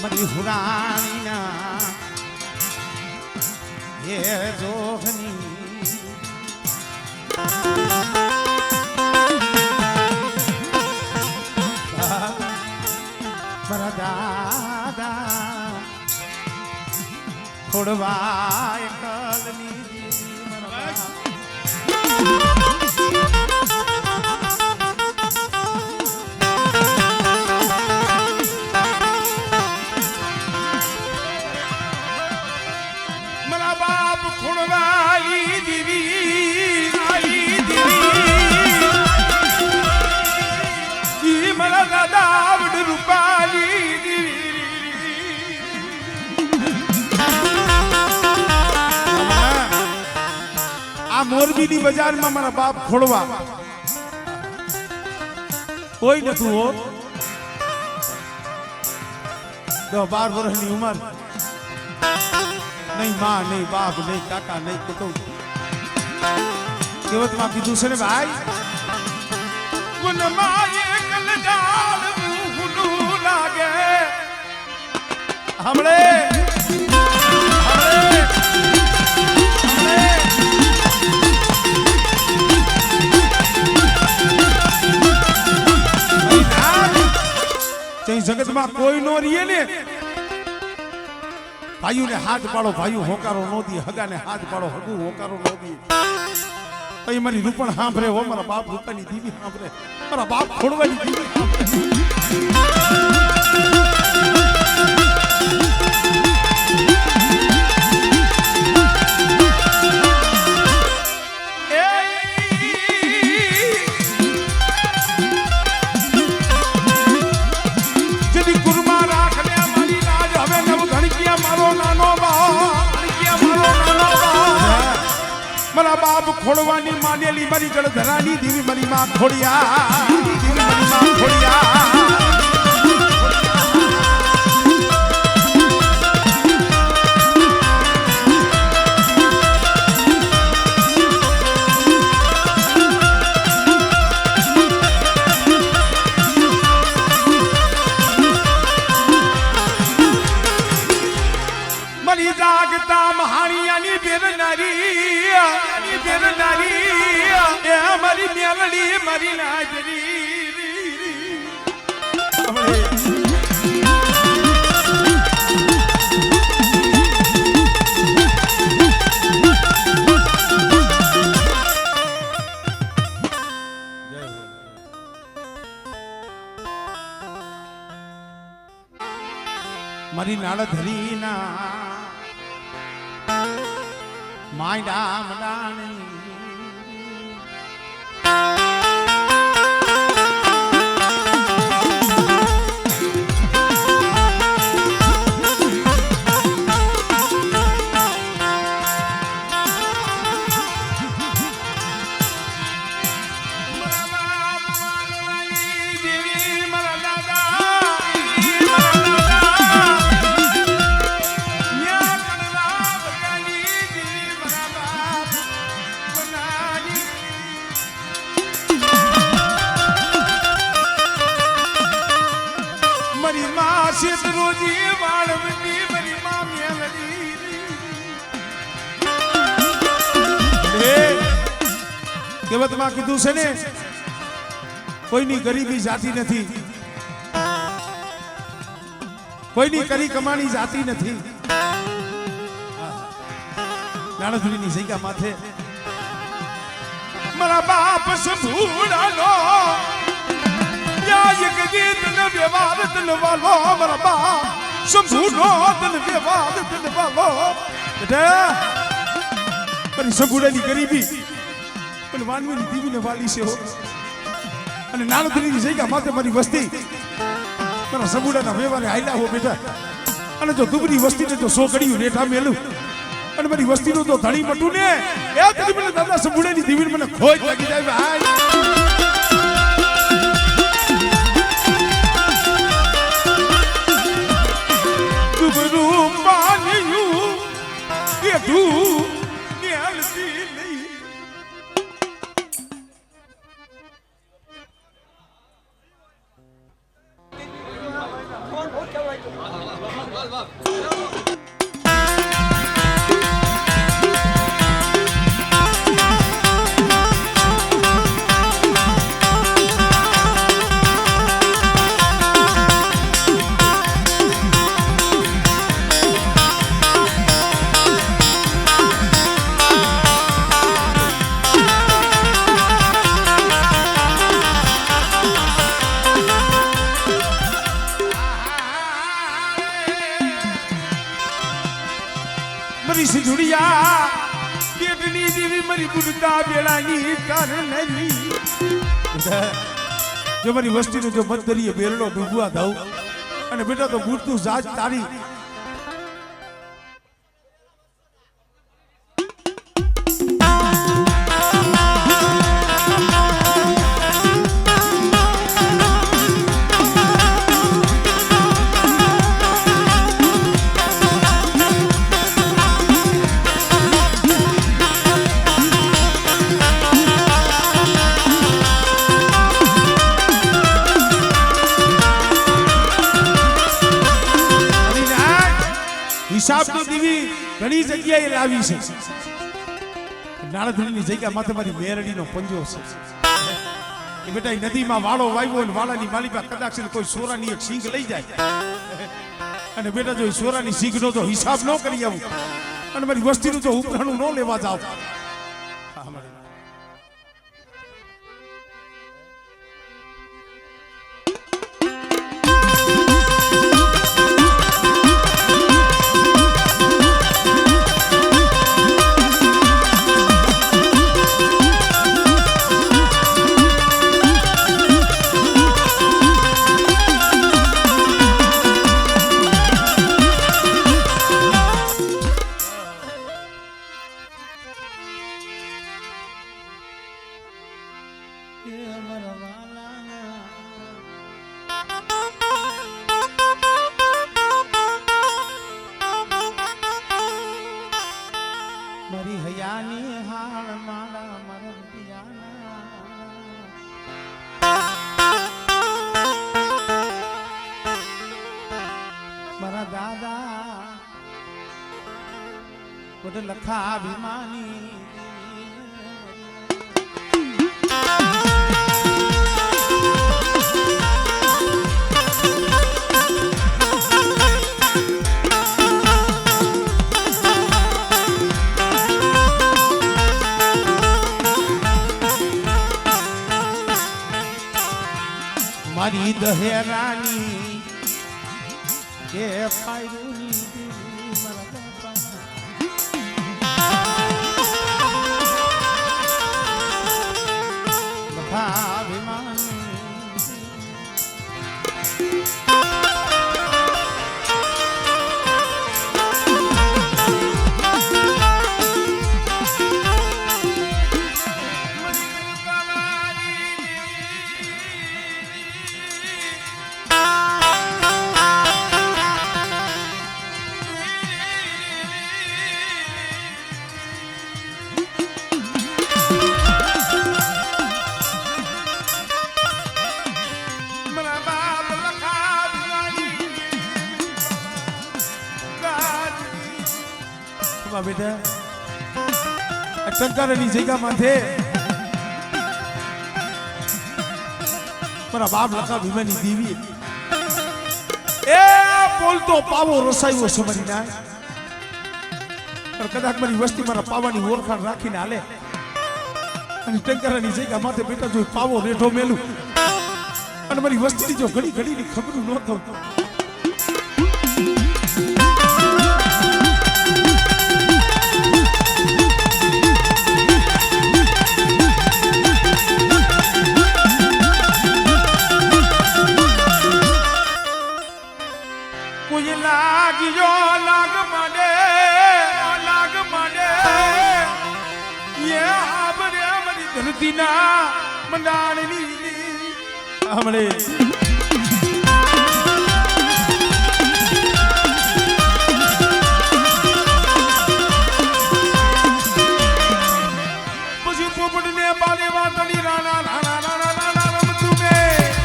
મરી હુરાણીના એ જોગની મારા દાદા થોડવા એકલની મોરબી ની બજાર માં મારા બાપ ખોડવા કોઈ નતું હો 10-12 વર્ષની ઉંમર નહીં માં નહીં બાપ નહીં કાકા નહીં કુટુંબ કેવત માં કીધું છે ને ભાઈ ગુનમાં એકલ ડાળ મુહલું લાગે હમણે જગત માં કોઈ નો રીએ ને ભાઈઓ ને હાથ પાડો ભાઈઓ હોકારો નો દી હગા ને હાથ પાડો હગુ હોકારો નો દી પછી મારી રૂપણ સાંભળે હો મારા બાપ રૂપાની દીવી સાંભળે મારા બાપ ખોડવાની દીવી મારા બાપ ખોડવાની માનેલી મારી ગળધરાની દીવી મારી માં ખોડિયા દીવી મારી માં ખોડિયા મારી જાગતા મહાણિયાની બેરનારી મારી મેલડી મારી નાજરી મારી નાળ ધરીના માયડા મડાણી કેવતમાં કીધું છે ને કોઈની ગરીબી જાતી નથી કોઈની કરી કમાણી જાતી નથી નાણધુરીની જગ્યા માથે મારા બાપ સંભૂળાનો એક ગીત ને વ્યવહાર તન વાલો મારા બાપ સંભૂળો તન વ્યવહાર તન વાલો બેટા મારી સંભૂળાની ગરીબી પણ વાનવીની દીવીને વાલી છે હો અને નાણધુરીની જગ્યા માથે મારી વસ્તી મારા સંભૂળાના વ્યવહારે હાલ્યા હો બેટા અને જો દુબરી વસ્તીને જો સોકડીયું રેઠા મેલું અને મારી વસ્તીનું તો ધણી મટું ને એ તરી મને દાદા સંભૂળાની દીવીને મને ખોજ લાગી જાય ભાઈ મારી સિંધુડિયા પેટની દેવી મારી બુડતા બેલાની કારણની જો મારી વસ્તીનો જો મતદરીએ બેરડો ડૂબવા દઉં અને બેટા તો બુડતું જાજ તારી હિસાબની દેવી ઘણી જગ્યાએ લાવી છે નાળધણીની જગ્યા માથે મારી મેરડીનો પંજો છે એ બેટા નદીમાં વાળો વાવ્યો અને વાળાની માલિકા કદાચ કોઈ સોરાની એક સિંગ લઈ જાય અને બેટા જો સોરાની સિંગનો જો હિસાબ ન કરી આવું અને મારી વસ્તીનું જો ઉપરાણું ન લેવા જાવ મારી હયાની હાલ મારા મારા મારા દાદા કોટ લખા અભિમાની મારી દહેરાની કે ફાયરુની મારા બાપા લખા અભિમાની બેટા ટંકારની જગ્યા માથે મારા બાપ લખા ભીમાની દેવી એ બોલતો પાવો રસાયો છે મારી ના કદાચ મારી વસ્તી મારા પાવાની ઓળખાણ રાખીને હાલે અને ટંકારની જગ્યા માથે બેટા જો પાવો રેઠો મેલું અને મારી વસ્તીની જો ઘડી ઘડીની ખબર ન થતું ધરતીના મંડાણની હમણે પછી પોપટને બાલે વાતડી રાણા રાણા રાણા રાણા રમતું મે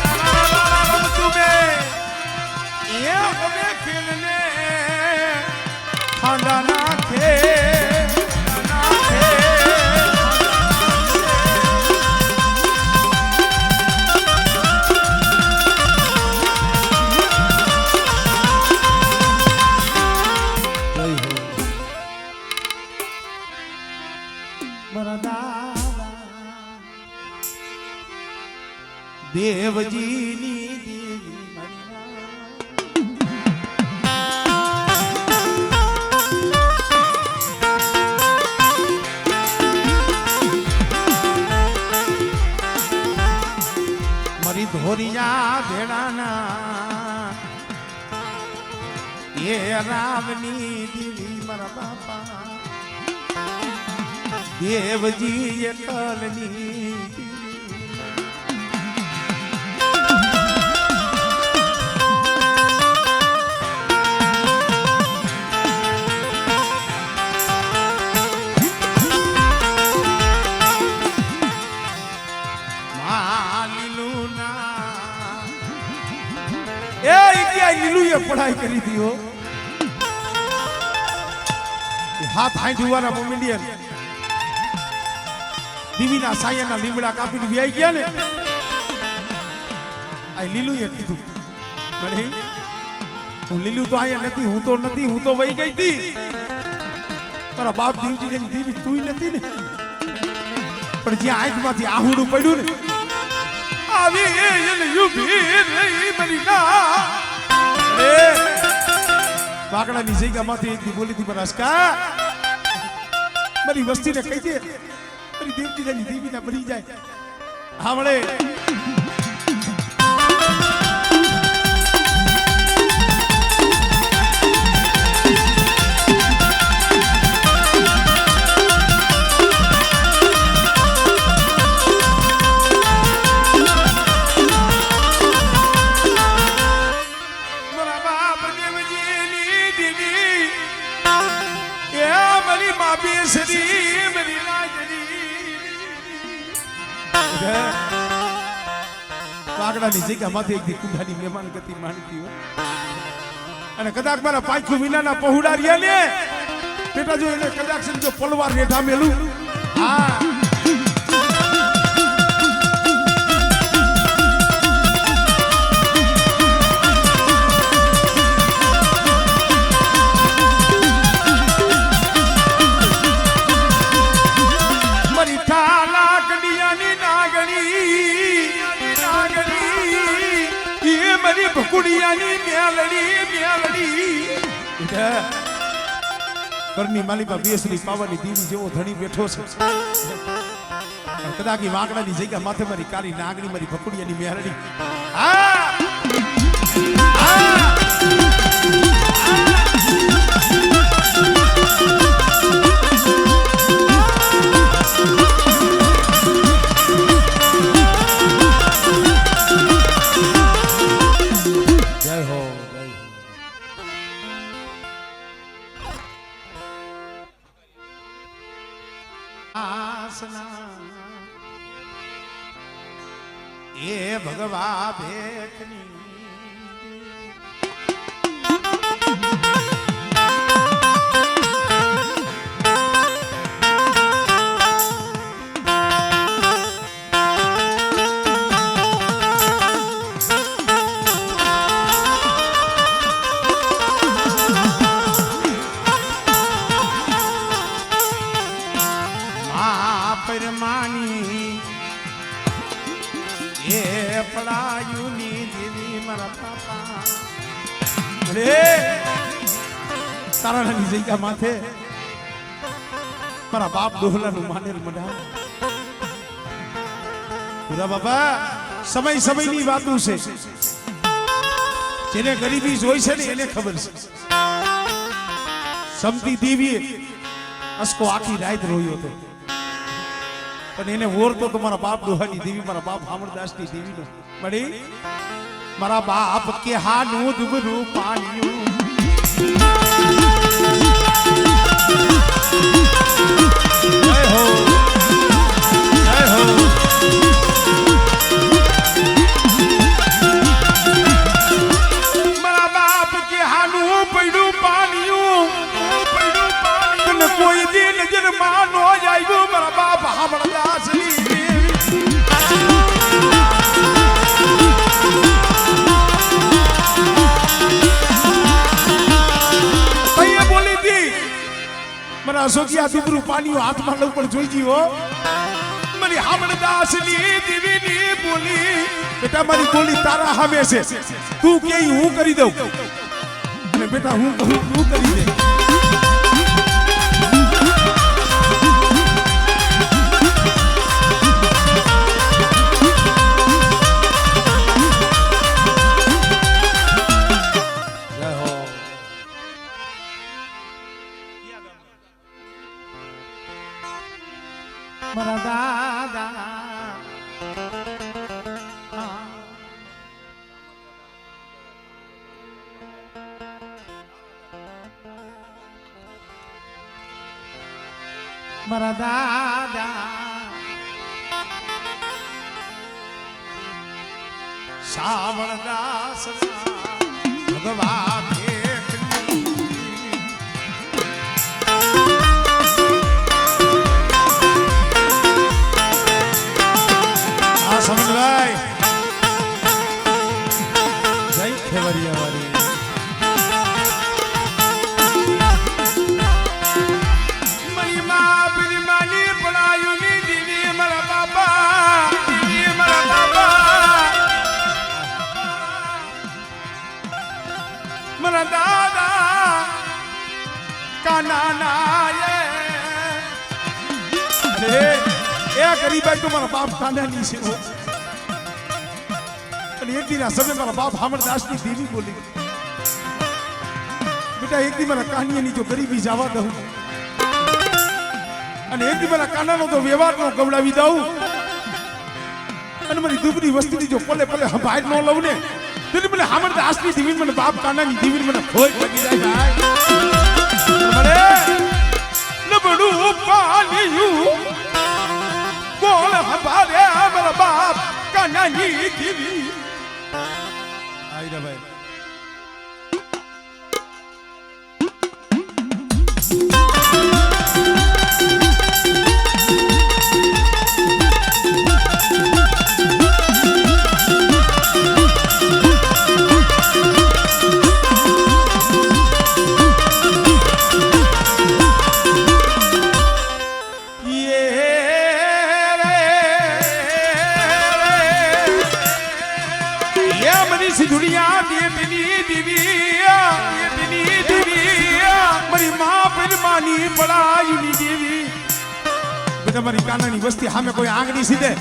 રાણા રાણા રમતું મે એ હવે ખેલને હાંડા નાખે નાખે દેવજીની દેવી મારી ધોરિયા ભેડાના એ રામની દેવી મારા બાપા દેવજી એકલની पढ़ाई करी थी हो हाथ हाई जुवाना मोमिडियन दीवीना सायना लीमड़ा कापी व्याई गया ने आई लीलू ये कीधु बड़े हूँ लीलू तो आया नती हूँ तो वही गई थी तारा बाप दीवजी ने दीवी तू ही नती ने पर जी आंख माथी आहूडू पड्યું ने आवी यू भी रही मरीना वाकड़ा नी जगह माथे एक दी बोली थी बरसका मरी वस्ती ने कही थी मरी देवजी ने देवी ना मरी जाए हमले વાગડા ની જગ્યા માંથી એક દી કુંડાની મહેમાન ગતિ માનતી હોય અને કદાચ મારા પાંખું વિનાના પહોળા રહ્યા ને બેટા જો એને કદાચ સમજો પલવાર રેઠા મેલું હા कुड़ियानी म्यालड़ी करनी माली पर बेसरी पावनी दीवी जेवो धणी बैठो छे कदाकी वाकडानी जग्या माथे मारी काली नागणी मारी भकुड़ियानी म्यालड़ी ये भगवा भेखनी તારાની જગ્યા માથે મારા બાપ દોહલાનું માનેલ મઢા પૂરા બાપા સમયની વાતો છે જેને ગરીબી જોઈ છે ને એને ખબર છે સમતી દેવીએ અસકો આખી રાત રોયો હતો પણ એને ઓરતો તો મારા બાપ દોહાની દેવી મારા બાપ હામણદાસની દેવીનો બડી મારા બાપ કે હાનું દુબરું પાણ્યું जय हो जय हो मेरा बाप के हालू पड़ू पानियों શામળદાસની દેવી બોલી હતી મને અશોકિયા દીકરું પાણી હાથમાં લઉં પણ જોઈ ગયો મારી શામળદાસની દેવીની બોલી બેટા મારી બોલી તારા સામે છે તું કે હું કરી દઉં અને બેટા હું કહું તું કરી દે મારા દાદા મારા દાદા શામળદાસ ભગવાન સમજભાઈ જય ખેવરિયા વાળી મહિમા બિરમાની પડાયુની દીદી મારા બાબા દીદી મારા બાબા મારા દાદા કાના નાયે એ ગરીબાઈ તો મારા બાપ કાનાની છે અને એક દિન આ સમય મારા બાપ શામળદાસની દેવી બોલી બેટા એક દી મારા કાનિયાની જો ગરીબી જવા દઉં અને એક દી મારા કાનાનો તો વ્યવહારનો ગવડાવી દઉં અને મારી દુબળી વસ્તીની જો પલે પલે બહાર ન લઉં ને તેથી મને શામળદાસની દેવી મને બાપ કાનાની દેવી મને ખોજ લાગી જાય ભાઈ નબળું પાલ્યું કોણ હમારે મારા બાપ કાનાની દેવી આઈ રે ભાઈ दुनिया देवी मारी मां परमानी पड़ाई देवी बेटा मारी कानानी वस्ती सामे कोई आंगળી સીધે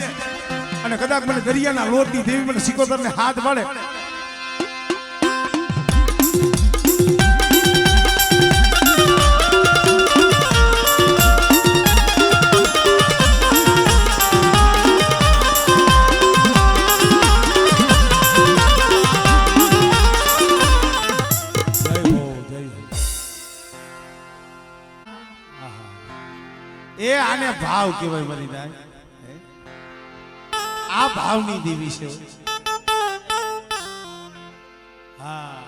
અને કદાચ મને દરિયાના લોટની દેવી મને સિકોતરને હાથ વાળે એ આને ભાવ કહેવાય મારી નાય આ ભાવની દેવી છે હા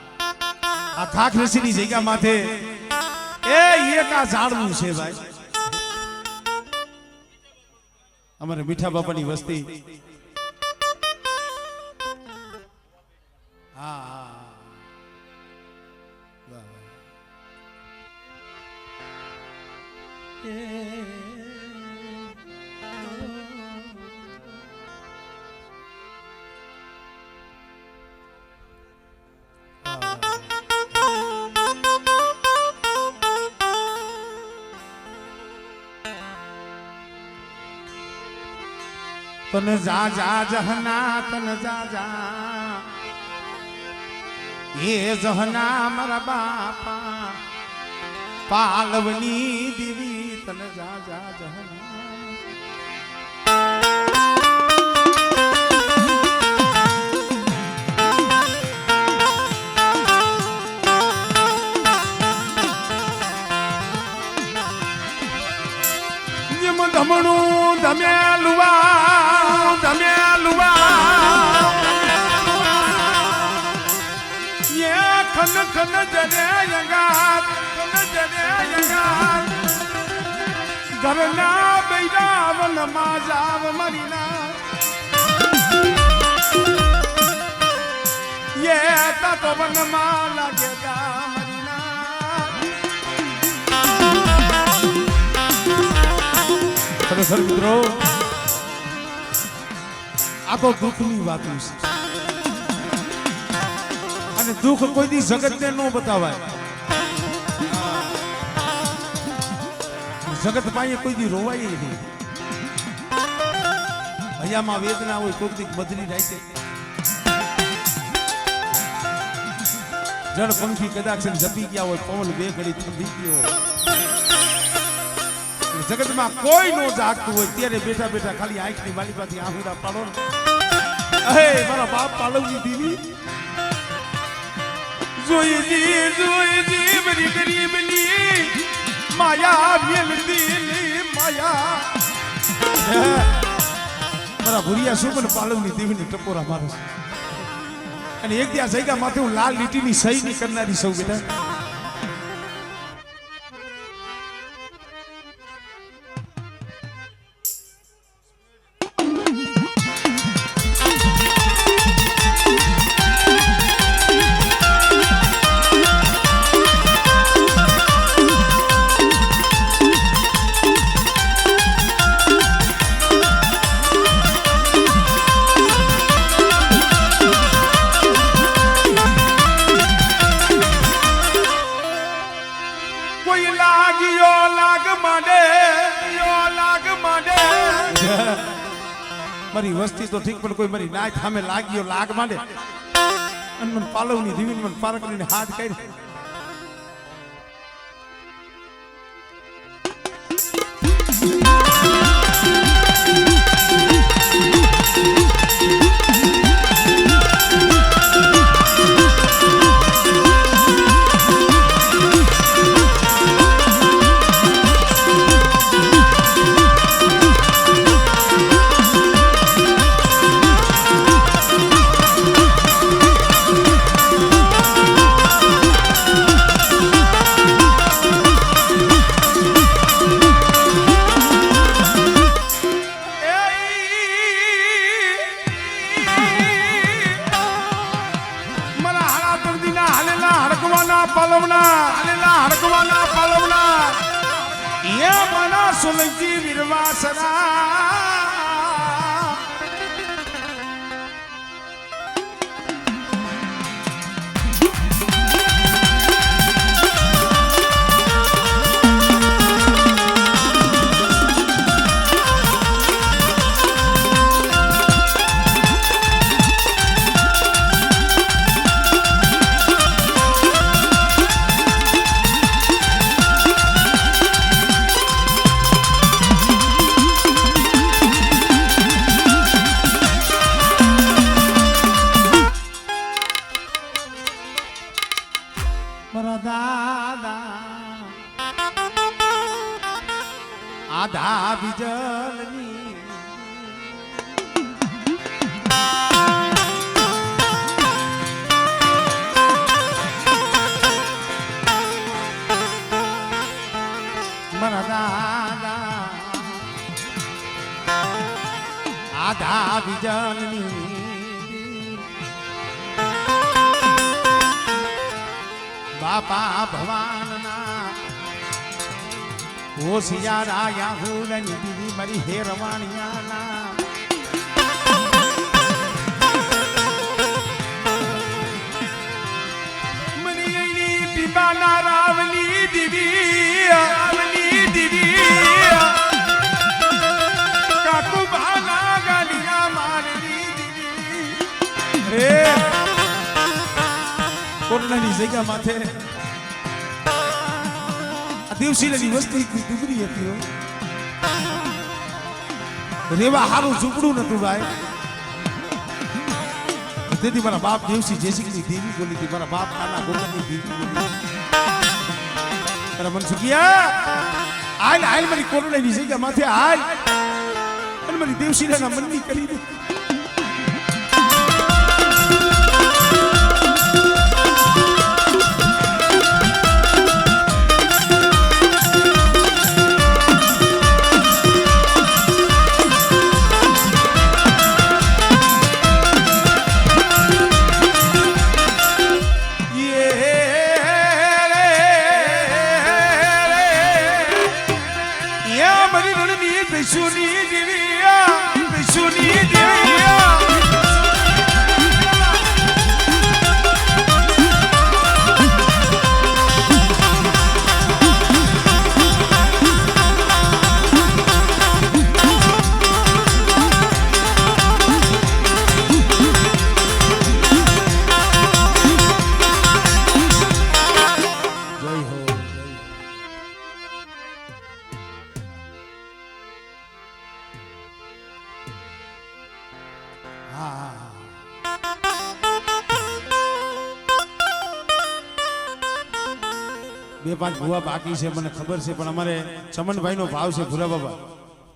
આ ખાખરસીની જગ્યા માથે એ એક આ ઝાડવું છે ભાઈ અમારે મીઠા બાપાની વસ્તી હા तन जा जा जहना तन जा जा ये जहना मारा बापा पालवनी देवी तन जा जा जहना ધમણું ધમેલુઆ યે ખન ખન જને યંગાત ઘરના બૈરા વન વનમાં જાવ મારી ના યે તા તો વનમાં લાગે જા મારી ના ખરેખર મિત્રો આ તો દુઃખની વાત છે અને દુઃખ કોઈ દી જગતને ન બતાવાય જગત પાસે કોઈ દી રોવાય નહીં હૈયામાં વેદના હોય કોઈક દી બદલી જાય છે જળ પંખી કદાચ જપી ગયા હોય પવન બે ઘડી થંભી ગયો જગતમાં કોઈ નો જાગતું હોય ત્યારે બેઠા બેઠા ખાલી આંખની માલિકાથી આહુડા પાડો ને અહે મારા બાપ પાલવની દીવી જોઈ બરી ગરીબની માયા મેલતી માયા મારા ભુરિયા સુમન પાલવની દીવીની ટપોરા મારે અને એક ત્યાં જગ્યા માથે હું લાલ લીટીની સહી ની કરનારી સૌ બેટા મારી વસ્તી તો ઠીક પણ કોઈ મારી નાય સામે લાગ્યો લાગ માંડે અને મને પાલવની દીવીને મને પારકરીને હાથ કરી સોલંકી વીરવાસના આધા બીજલની મારા દાદા આધા બીજલની બાપા ભવાનના હોશિયારા યાહુલની દીદી મારી હેરવાણિયાના મની પીબાના રાવની દીદી કાકુ બાના ગાલિયા મારી દીદી રે કોરોનાની જગ્યા માથે દિવસીની વસ્તી ડુબરી હતી રેવા હારું ઝૂંપડું નતું ભાઈ તેથી મારા બાપ દેવસી જેસીની દેવી બોલી હતી મારા બાપ કાના ગોરની દેવી બોલી તારા મન સુખિયા હાલ મારી કોરોનાની જગ્યા માથે હાલ અને મારી દેવસીના મનની કરી દે બે પાંચ ભૂવા બાકી છે મને ખબર છે પણ અમારે ચમનભાઈનો ભાવ છે ભૂરા બાબા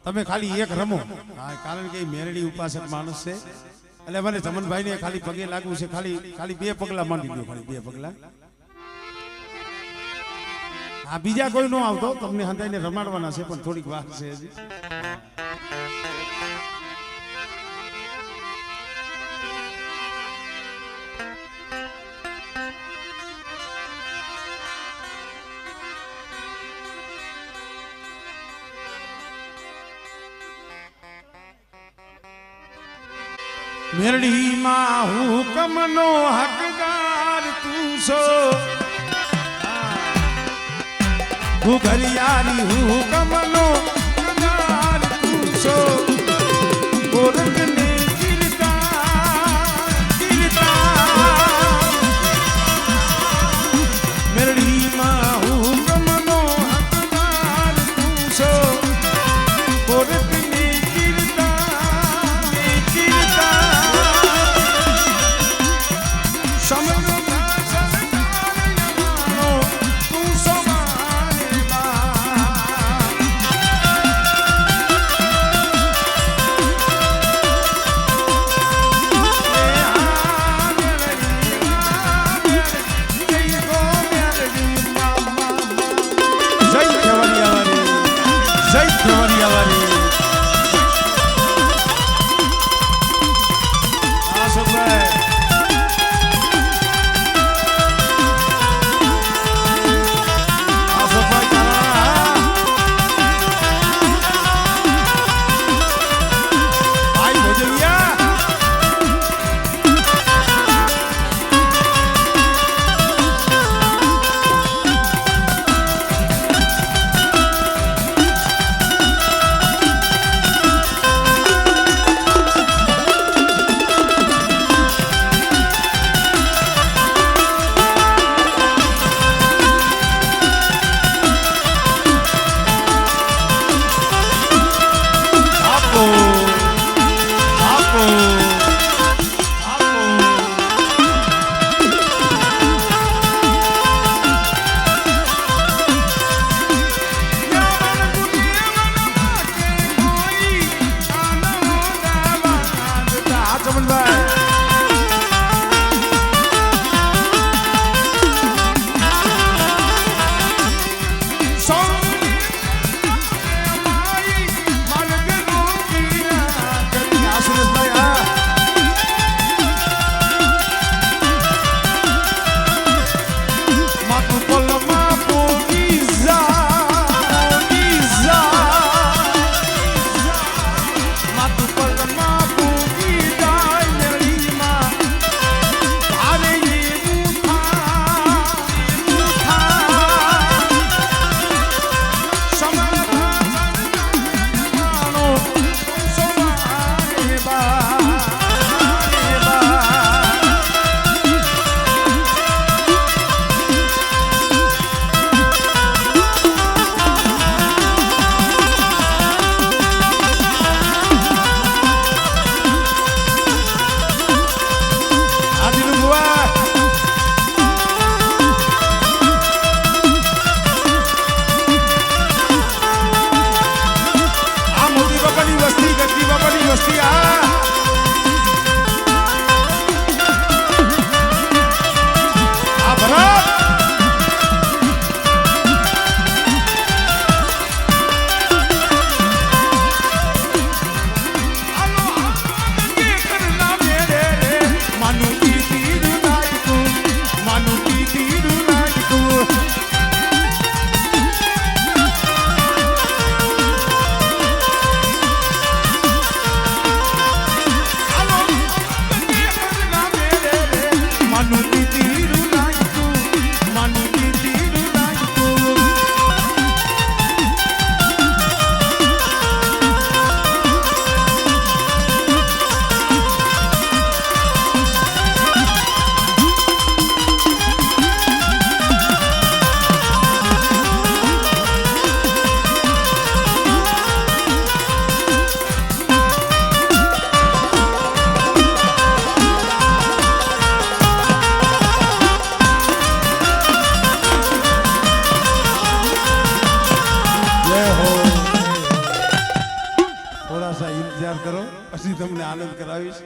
તમે ખાલી એક રમો હા કારણ કે મેરડી ઉપાસક માણસ છે એટલે મને ચમનભાઈને ખાલી પગે લાગવું છે ખાલી બે પગલા માંડી દો ખાલી બે પગલા હા બીજા કોઈ નો આવતો તમને હંતાઈને રમાડવાના છે પણ થોડીક વાત છે હજી મેરડી માં હુકમનો હકદાર તું છો ઘરિયાળી હુકમનો હકદાર તું છો ગોરખને મેરડી માં હુકમનો હકદાર તું છો ગોરખને થોડા સા ઇંતજાર કરો પછી તમને આનંદ કરાવીશ